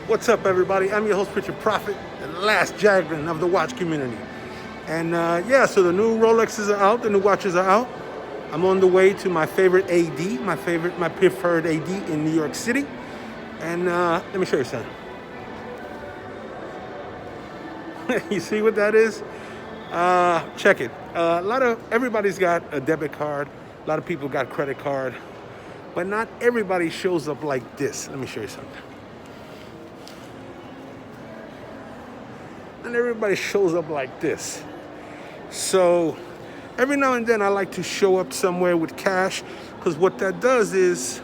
What's up, everybody? I'm your host, Richard Prophet, the last dragon of the watch community. And yeah, so the new Rolexes are out, the new watches are out. I'm on the way to my favorite AD, my preferred AD in New York City. And let me show you something. You see what that is? Check it. Everybody's got a debit card. A lot of people got credit card, but not everybody shows up like this. Let me show you something. And everybody shows up like this. So every now and then I like to show up somewhere with cash, because what that does is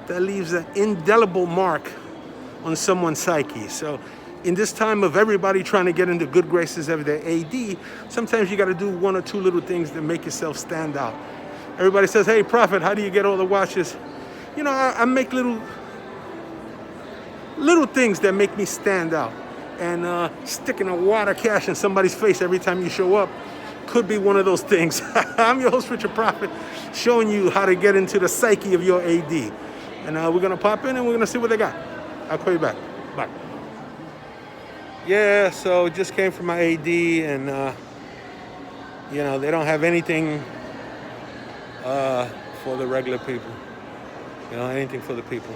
that leaves an indelible mark on someone's psyche. So in this time of everybody trying to get into good graces of their AD, sometimes you got to do one or two little things that make yourself stand out. Everybody says, hey, Prophet, how do you get all the watches? You know, I make little things that make me stand out. And sticking a wad of cash in somebody's face every time you show up could be one of those things. I'm your host, Richard Prophet, showing you how to get into the psyche of your AD. And we're going to pop in and we're going to see what they got. I'll call you back. Bye. Yeah, so just came from my AD, and, you know, they don't have anything for the regular people. You know, anything for the people.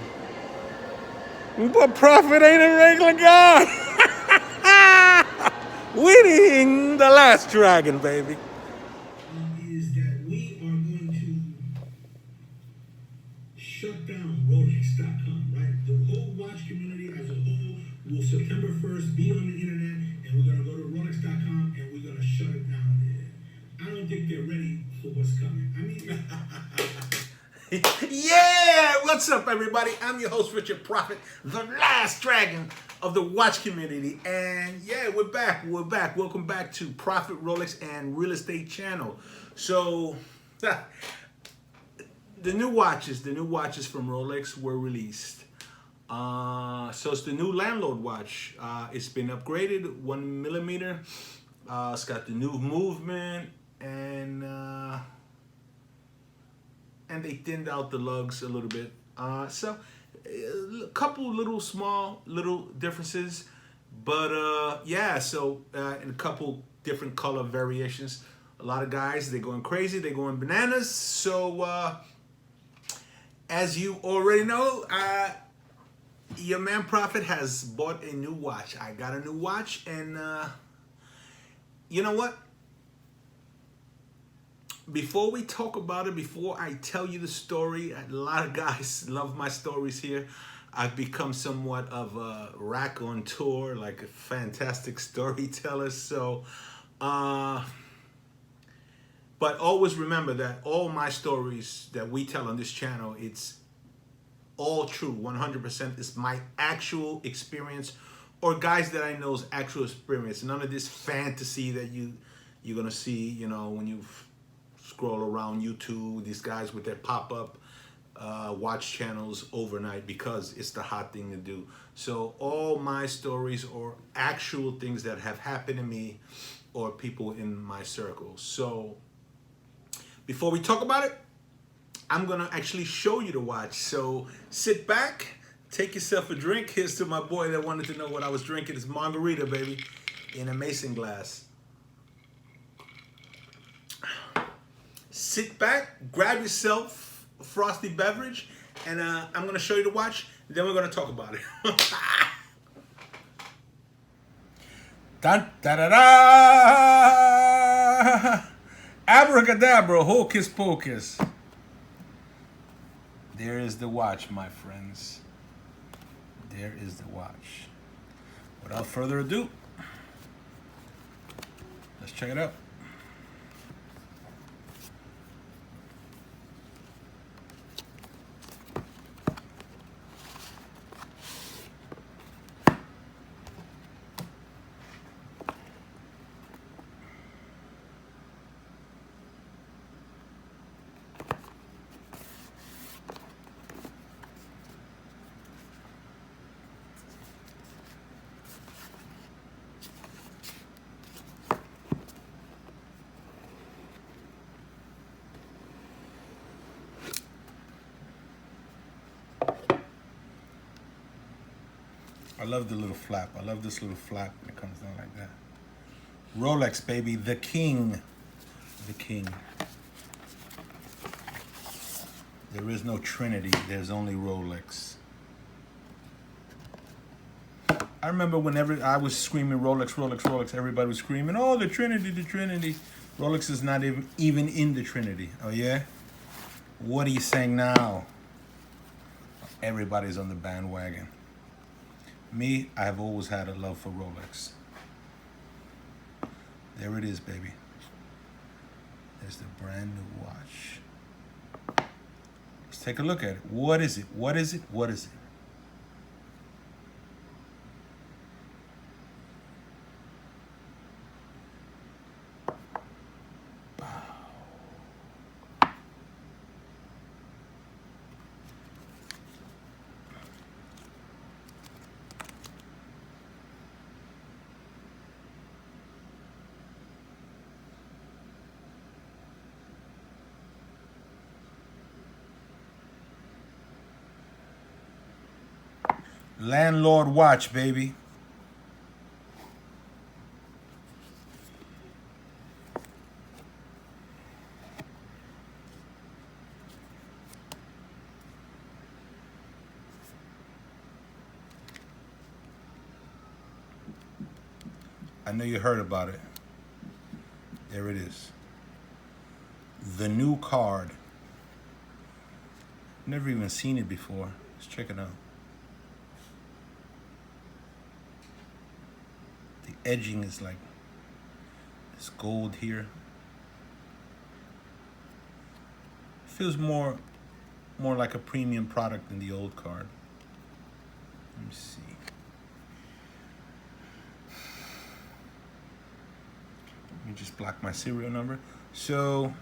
But Prophet ain't a regular guy. Winning the last dragon, baby. Is that we are going to shut down Rolex.com, right? The whole watch community as a whole will September 1st be on the internet, and we're going to go to Rolex.com and we're going to shut it down. I don't think they're ready for what's coming. I mean... Yeah, what's up, everybody? I'm your host, Richard Prophet, the last dragon of the watch community. And yeah, we're back. Welcome back to Prophet Rolex and Real Estate Channel. So the new watches from Rolex were released. So it's the new landlord watch. It's been upgraded 1 millimeter. It's got the new movement, and they thinned out the lugs a little bit. So a couple little differences, but yeah, so in a couple different color variations. A lot of guys, they're going crazy, they're going bananas. So as you already know, your man Prophet has bought a new watch. I got a new watch, and you know what? Before we talk about it, before I tell you the story, a lot of guys love my stories here. I've become somewhat of a raconteur, like a fantastic storyteller. So, but always remember that all my stories that we tell on this channel, it's all true, 100%. It's my actual experience, or guys that I know's actual experience. None of this fantasy that you're gonna see, you know, when you scroll around YouTube, these guys with their pop-up watch channels overnight, because it's the hot thing to do. So all my stories are actual things that have happened to me or people in my circle. So before we talk about it, I'm gonna actually show you the watch. So sit back, take yourself a drink. Here's to my boy that wanted to know what I was drinking. It's margarita, baby, in a mason glass. Sit back, grab yourself a frosty beverage, and I'm going to show you the watch, then we're going to talk about it. Dun, da, da, da. Abracadabra, hocus pocus. There is the watch, my friends. There is the watch. Without further ado, let's check it out. I love the little flap. I love this little flap when it comes down like that. Rolex, baby, the king. The king. There is no Trinity. There's only Rolex. I remember whenever I was screaming Rolex, Rolex, Rolex, everybody was screaming, oh, the Trinity, the Trinity. Rolex is not even in the Trinity. Oh, yeah? What are you saying now? Everybody's on the bandwagon. Me, I have always had a love for Rolex. There it is, baby. There's the brand new watch. Let's take a look at it. What is it? What is it? What is it? Landlord watch, baby. I know you heard about it. There it is. The new card. Never even seen it before. Let's check it out. The edging is like this gold here. Feels more like a premium product than the old card. Let me see. Let me just block my serial number. So,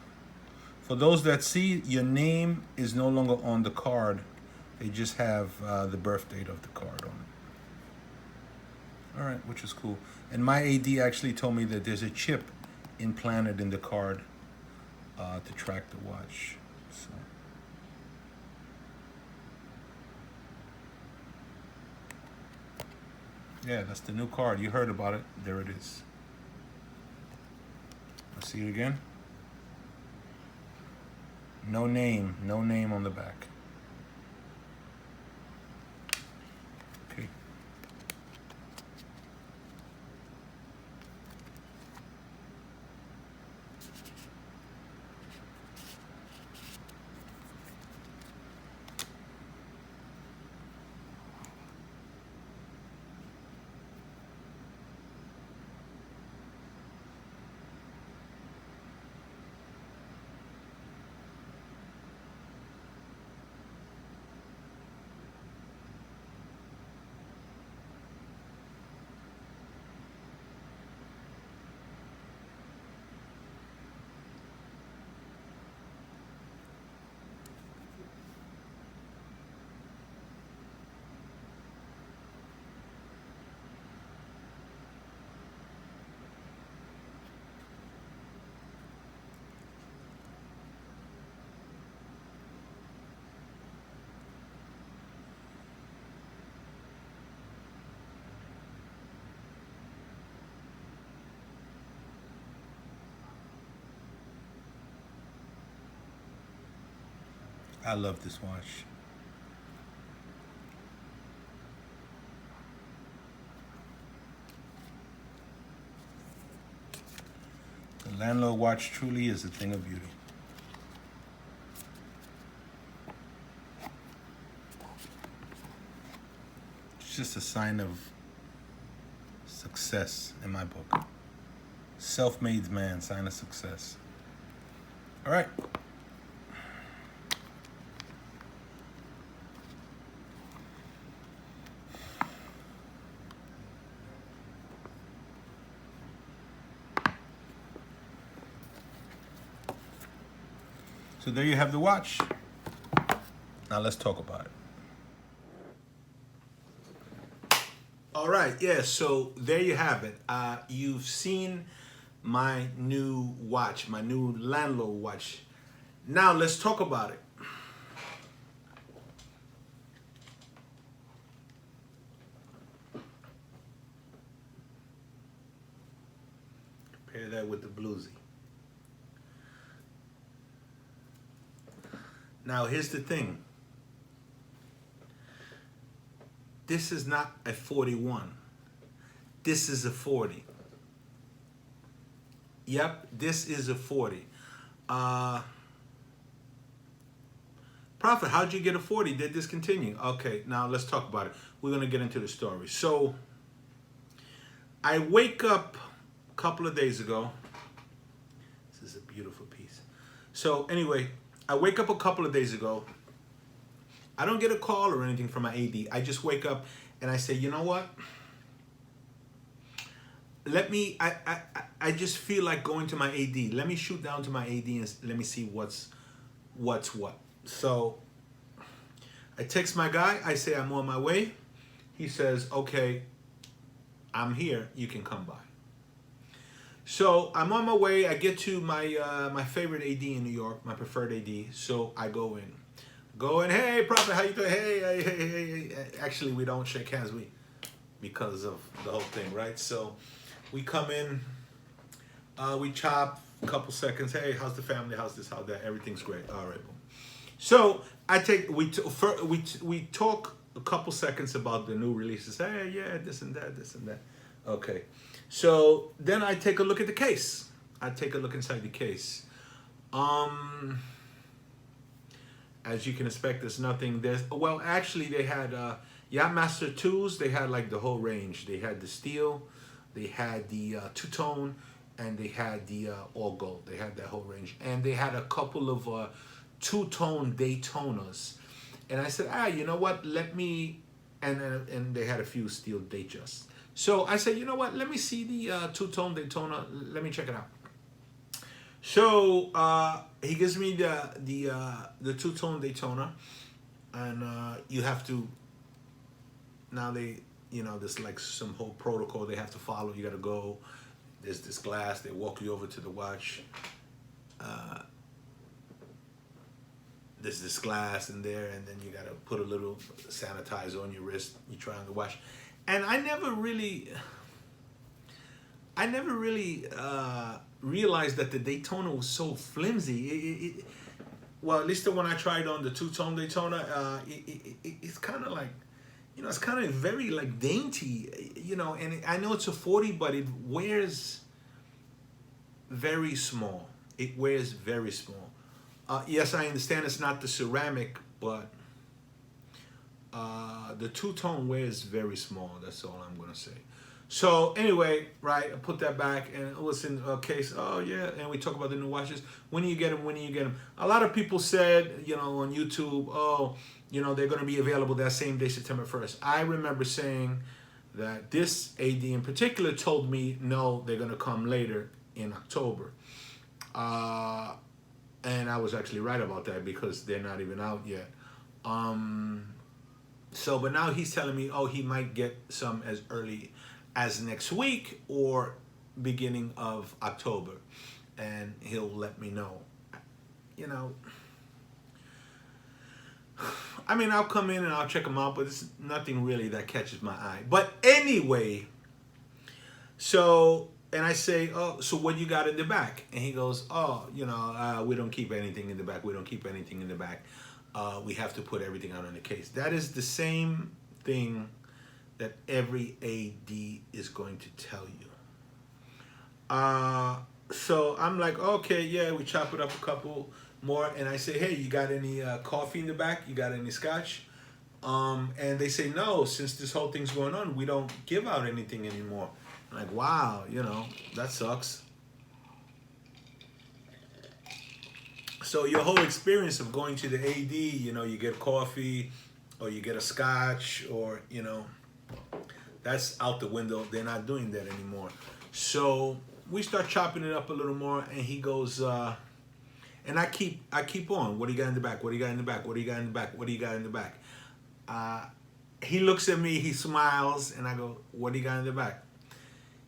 for those that see, your name is no longer on the card. They just have the birth date of the card on it. All right, which is cool. And my AD actually told me that there's a chip implanted in the card to track the watch. So. Yeah, that's the new card. You heard about it. There it is. Let's see it again. No name on the back. Okay. I love this watch. The Landlord watch truly is a thing of beauty. It's just a sign of success in my book. Self-made man, sign of success. All right. So there you have the watch. Now let's talk about it. All right, yeah, so there you have it. You've seen my new watch, my new Landlord watch. Now let's talk about it. there with the bluesy. Now, here's the thing. This is not a 41. This is a 40. Yep, this is a 40. Prophet, how'd you get a 40? Did discontinue? Okay, now let's talk about it. We're going to get into the story. So, I wake up a couple of days ago. This is a beautiful piece. So, anyway, I wake up a couple of days ago. I don't get a call or anything from my AD. I just wake up and I say, you know what? I just feel like going to my AD. Let me shoot down to my AD and let me see what's what. So I text my guy. I say I'm on my way. He says, okay, I'm here. You can come by. So I'm on my way. I get to my favorite AD in New York, my preferred AD. So I go in. Hey, Prophet, how you doing? Hey. Actually, we don't shake hands. Because of the whole thing, right? So we come in, we chop a couple seconds. Hey, how's the family? How's this? How's that? Everything's great. All right, boom. So we talk a couple seconds about the new releases. Hey, yeah, this and that. Okay. So then I take a look at the case. I take a look inside the case. As you can expect, there's nothing. Well, actually, they had Yachtmaster 2s. They had like the whole range. They had the steel, they had the two-tone, and they had the all gold. They had that whole range, and they had a couple of two-tone Daytonas. And I said, you know what? Let me, and they had a few steel Datejust. So I said, you know what? Let me see the two-tone Daytona. Let me check it out. So he gives me the two-tone Daytona, and you have to. Now there's like some whole protocol they have to follow. You got to go. There's this glass. They walk you over to the watch. There's this glass in there, and then you got to put a little sanitizer on your wrist. You try on the watch, and I never really realized that the Daytona was so flimsy. Well, at least the one I tried on, the two-tone Daytona, it's kind of like, it's kind of very like dainty, and I know it's a 40, but it wears very small. It wears very small. Yes, I understand it's not the ceramic, but the two-tone wears very small. That's all I'm going to say. So anyway, right, I put that back and it was in a case. Oh yeah, and we talk about the new watches. When do you get them? When do you get them? A lot of people said, on YouTube, they're going to be available that same day, September 1st. I remember saying that this AD in particular told me, no, they're going to come later in October. And I was actually right about that because they're not even out yet. But now he's telling me, he might get some as early as next week or beginning of October, and he'll let me know. I mean, I'll come in and I'll check them out, but it's nothing really that catches my eye. But anyway, and I say, so what you got in the back? And he goes, we don't keep anything in the back. We don't keep anything in the back. We have to put everything out in the case. That is the same thing that every AD is going to tell you. So I'm like, okay, yeah, we chop it up a couple more. And I say, hey, you got any coffee in the back? You got any scotch? And they say, no, since this whole thing's going on, we don't give out anything anymore. I'm like, wow, that sucks. So your whole experience of going to the AD, you get coffee or you get a scotch or, that's out the window. They're not doing that anymore. So we start chopping it up a little more, and he goes, and I keep on. What do you got in the back? What do you got in the back? What do you got in the back? What do you got in the back? He looks at me, he smiles, and I go, what do you got in the back?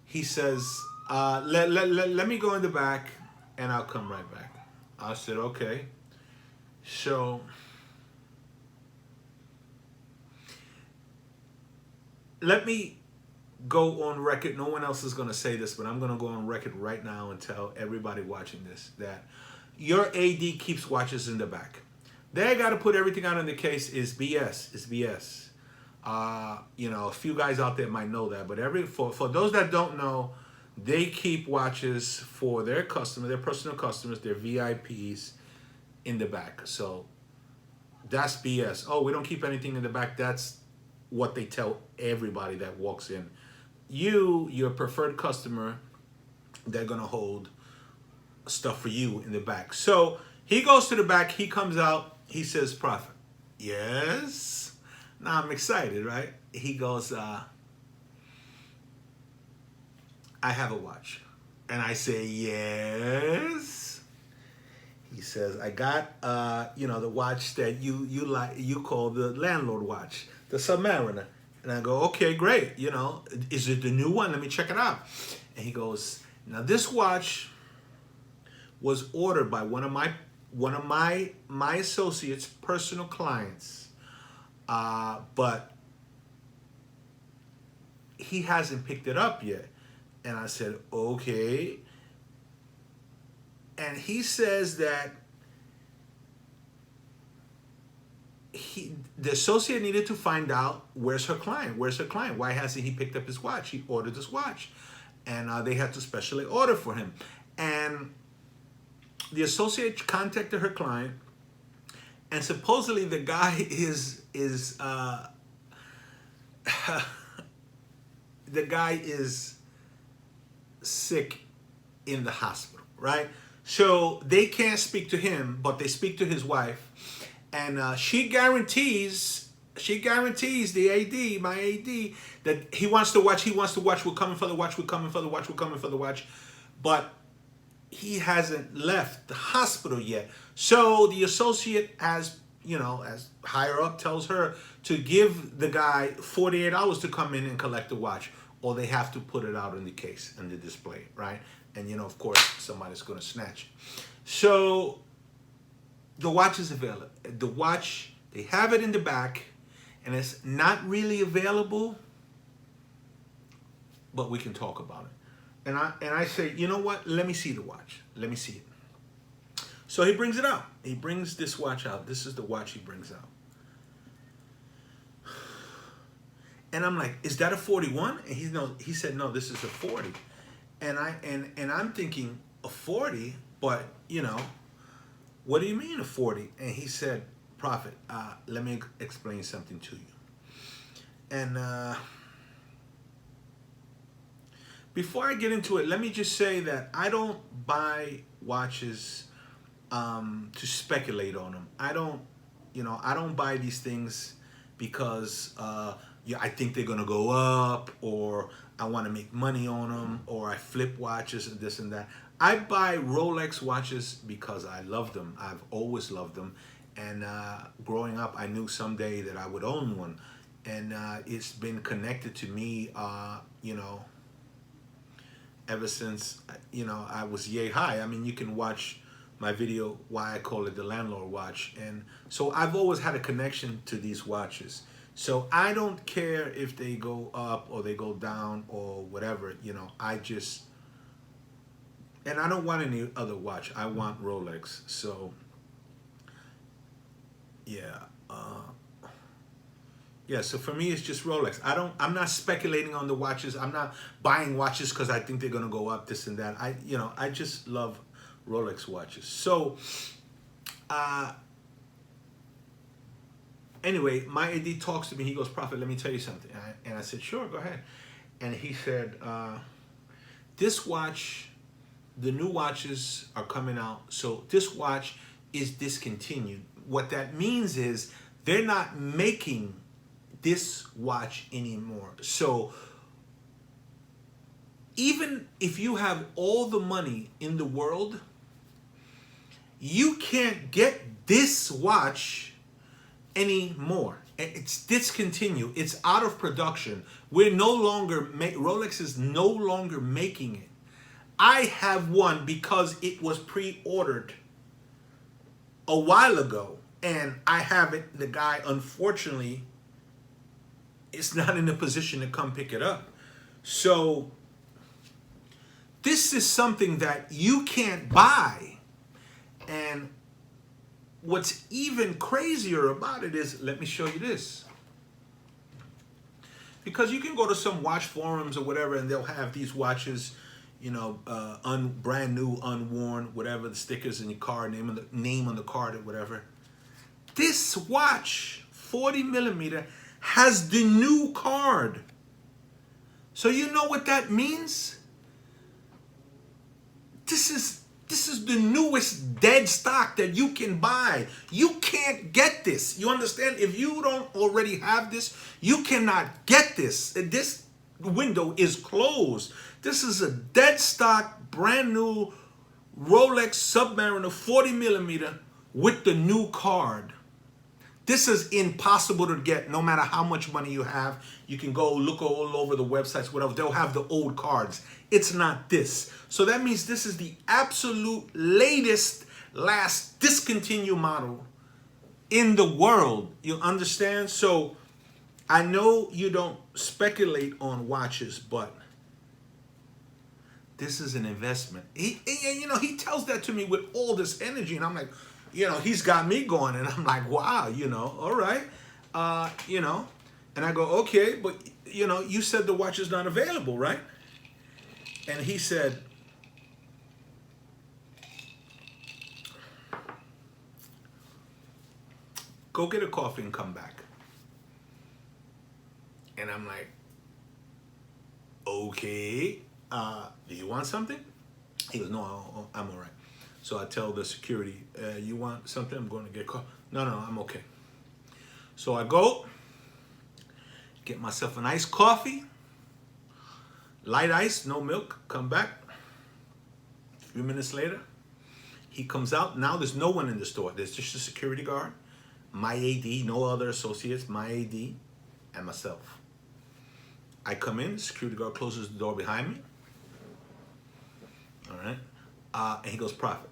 He says, let me go in the back, and I'll come right back. I said, okay. So let me go on record. No one else is going to say this, but I'm going to go on record right now and tell everybody watching this that your AD keeps watches in the back. They got to put everything out in the case is BS. It's BS. You know, a few guys out there might know that, but for those that don't know, they keep watches for their customer, their personal customers, their VIPs in the back. So that's BS. Oh, we don't keep anything in the back. That's what they tell everybody that walks in. Your preferred customer, they're gonna hold stuff for you in the back. So he goes to the back, he comes out, he says, Prophet, yes? Now I'm excited, right? He goes, I have a watch. And I say, yes. He says, I got, you know, the watch that you call the landlord watch, the Submariner. And I go, okay, great. You know, is it the new one? Let me check it out. And he goes, now this watch was ordered by one of my associates' personal clients, but he hasn't picked it up yet. And I said, okay. And he says that the associate needed to find out where's her client. Why hasn't he picked up his watch? He ordered this watch, and they had to specially order for him. And the associate contacted her client, and supposedly the guy is the guy is sick in the hospital, right? So they can't speak to him, but they speak to his wife. And she guarantees the AD, my AD, that he wants the watch, we're coming for the watch. But he hasn't left the hospital yet. So the associate has, you know, as higher up tells her to give the guy 48 hours to come in and collect the watch, or they have to put it out in the case and the display, right? And, you know, of course, somebody's going to snatch it. So the watch is available. The watch, they have it in the back, and it's not really available, but we can talk about it. And I say, you know what? Let me see the watch. Let me see it. So he brings it out. He brings this watch out. This is the watch he brings out. And I'm like, is that a 41? And he said, no, this is a 40. And I'm thinking, a 40? But, you know, what do you mean a 40? And he said, Prophet, let me explain something to you. And before I get into it, let me just say that I don't buy watches to speculate on them. I don't buy these things because I think they're gonna go up, or I want to make money on them, or I flip watches and this and that. I buy Rolex watches because I love them. I've always loved them. And growing up, I knew someday that I would own one. And it's been connected to me, you know, ever since, you know, I was yay high. I mean, you can watch my video, why I call it the landlord watch. And so I've always had a connection to these watches. So I don't care if they go up or they go down or whatever, you know, and I don't want any other watch. I want Rolex. So, yeah. Yeah, so for me, it's just Rolex. I'm not speculating on the watches. I'm not buying watches because I think they're going to go up, this and that. I just love Rolex watches. So, anyway, my AD talks to me. He goes, Prophet, let me tell you something. And I said, sure, go ahead. And he said, this watch, the new watches are coming out. So this watch is discontinued. What that means is they're not making this watch anymore. So even if you have all the money in the world, you can't get this watch anymore. It's discontinued. It's out of production. Rolex is no longer making it. I have one because it was pre-ordered a while ago, and I have it. The guy, unfortunately, is not in a position to come pick it up. So this is something that you can't buy. And what's even crazier about it is, let me show you this. Because you can go to some watch forums or whatever, and they'll have these watches, you know, brand new, unworn, whatever, the stickers in your card, name on the card or whatever. This watch, 40 millimeter, has the new card. So you know what that means? This is the newest dead stock that you can buy. You can't get this. You understand? If you don't already have this, you cannot get this. This window is closed. This is a dead stock, brand new Rolex Submariner 40 millimeter with the new card. This is impossible to get no matter how much money you have. You can go look all over the websites, whatever. They'll have the old cards. It's not this. So that means this is the absolute latest, last discontinued model in the world. You understand? So I know you don't speculate on watches, but this is an investment. He tells that to me with all this energy, and I'm like, he's got me going, and I'm like, wow, all right, and I go, okay, but you said the watch is not available, right? And he said, go get a coffee and come back. And I'm like, okay, do you want something? He goes, no, I'm all right. So I tell the security, you want something? I'm going to get coffee. No, I'm okay. So I go, get myself an iced coffee, light ice, no milk, come back. A few minutes later, he comes out. Now there's no one in the store. There's just a security guard, my AD, no other associates, my AD, and myself. I come in, the security guard closes the door behind me. All right. And he goes, Prophet,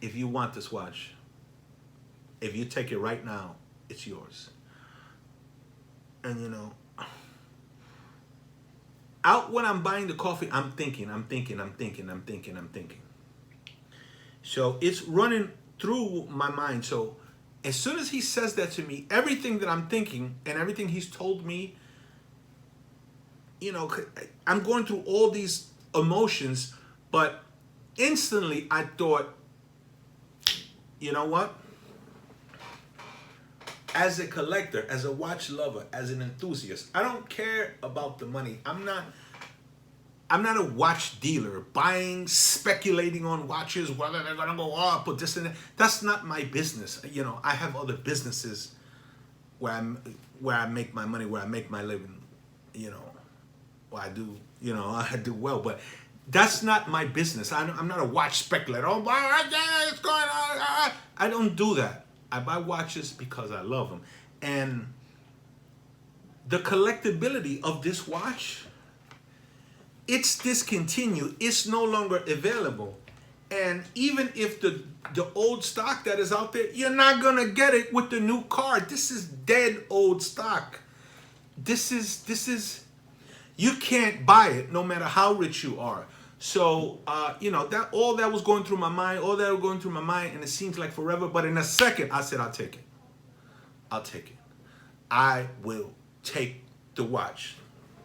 if you want this watch, if you take it right now, it's yours. And out when I'm buying the coffee, I'm thinking. So it's running through my mind. So as soon as he says that to me, everything that I'm thinking and everything he's told me, I'm going through all these emotions, but instantly I thought, you know what? As a collector, as a watch lover, as an enthusiast, I don't care about the money. I'm not a watch dealer buying, speculating on watches, whether they're gonna go up or this and that. That's not my business. I have other businesses where I make my money, where I make my living, where I do, I do well, but that's not my business. I'm not a watch speculator. Oh, it's going on. I don't do that. I buy watches because I love them. And the collectability of this watch, it's discontinued. It's no longer available. And even if the old stock that is out there, you're not going to get it with the new card. This is dead old stock. This is, you can't buy it no matter how rich you are. So, that all that was going through my mind, and it seems like forever. But in a second, I said, I'll take it. I will take the watch.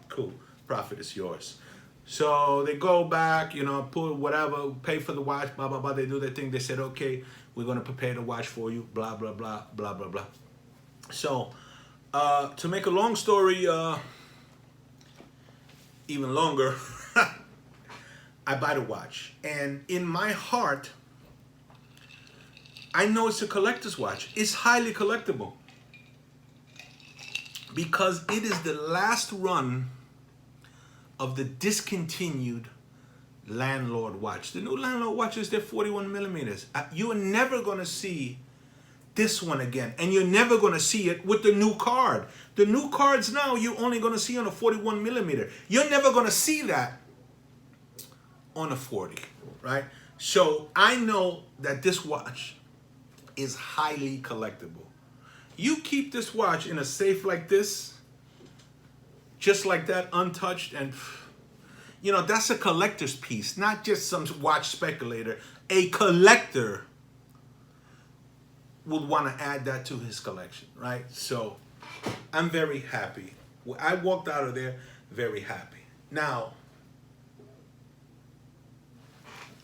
Cool. Profit is yours. So they go back, put whatever, pay for the watch, blah, blah, blah. They do their thing. They said, okay, we're going to prepare the watch for you, blah, blah, blah, blah, blah, blah. So, to make a long story even longer, I buy the watch. And in my heart, I know it's a collector's watch. It's highly collectible. Because it is the last run of the discontinued Landlord watch. The new Landlord watches, they're 41 millimeters. You are never going to see this one again. And you're never going to see it with the new card. The new cards now, you're only going to see on a 41 millimeter. You're never going to see that on a 40, right? So I know that this watch is highly collectible. You keep this watch in a safe like this, just like that, untouched. And you know, that's a collector's piece, not just some watch speculator. A collector would want to add that to his collection, right? So I'm very happy. I walked out of there very happy. Now,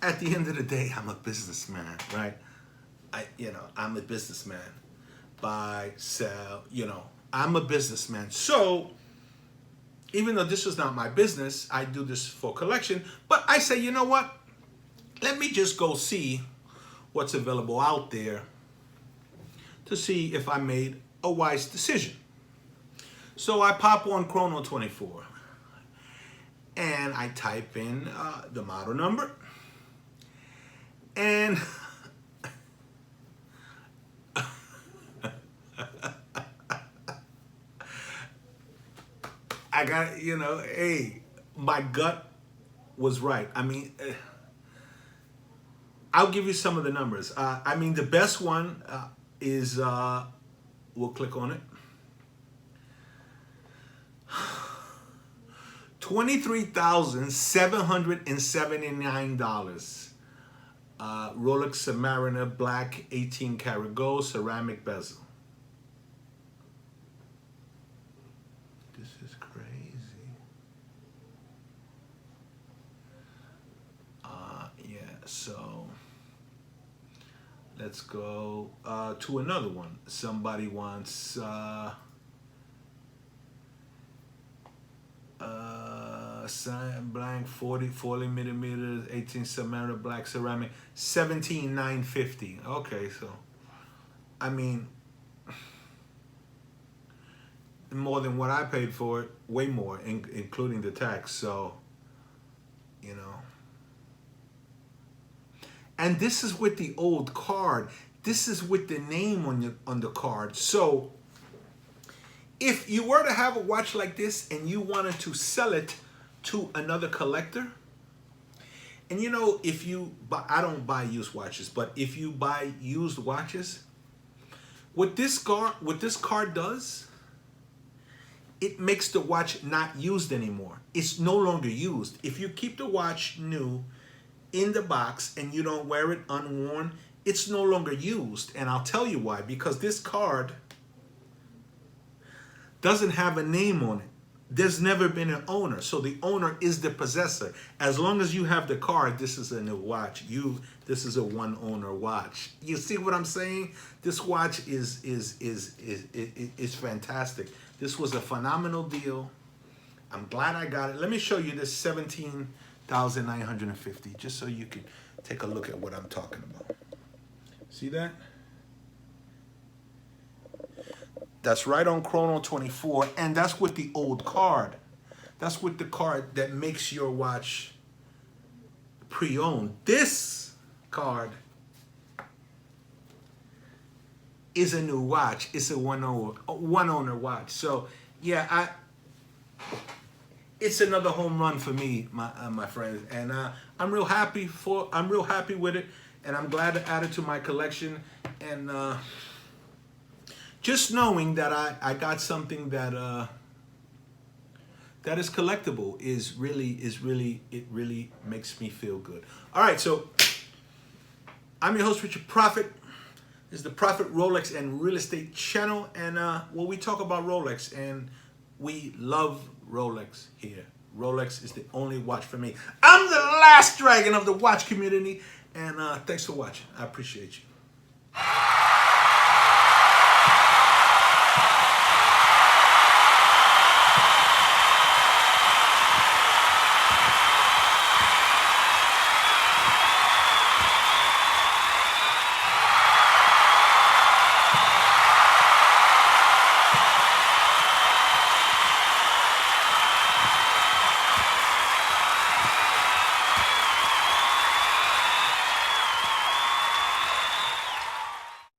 at the end of the day, I'm a businessman, right? I'm a businessman. Buy, sell, I'm a businessman. So even though this is not my business, I do this for collection. But I say, you know what? Let me just go see what's available out there to see if I made a wise decision. So I pop on Chrono 24 and I type in the model number, and I got, hey, my gut was right. I mean, I'll give you some of the numbers. The best one is, we'll click on it. $23,779. Rolex Submariner Black 18 karat gold ceramic bezel. This is crazy. So let's go to another one. Somebody wants cyan blank 40 millimeters 18 Submariner black ceramic 17,950. Okay, so I mean, more than what I paid for it, way more, including the tax. So, and this is with the old card. This is with the name on the card. So if you were to have a watch like this and you wanted to sell it to another collector, and if you buy, I don't buy used watches, but if you buy used watches, what this card does, it makes the watch not used anymore. It's no longer used. If you keep the watch new in the box and you don't wear it unworn, it's no longer used. And I'll tell you why. Because this card doesn't have a name on it. There's never been an owner. So the owner is the possessor. As long as you have the card, this is a new watch. This is a one owner watch. You see what I'm saying? This watch is fantastic. This was a phenomenal deal. I'm glad I got it. Let me show you this 17,950, just so you can take a look at what I'm talking about. See that? That's right on Chrono 24, and that's with the old card. That's with the card that makes your watch pre-owned. This card is a new watch. It's a one owner watch. So yeah, it's another home run for me, my friends, and I'm real happy with it, and I'm glad to add it to my collection. And just knowing that I got something that is collectible it really makes me feel good. All right, so I'm your host, Richard Prophet. This is the Prophet Rolex and Real Estate channel, and we talk about Rolex, and we love Rolex here. Rolex is the only watch for me. I'm the last dragon of the watch community, and thanks for watching. I appreciate you.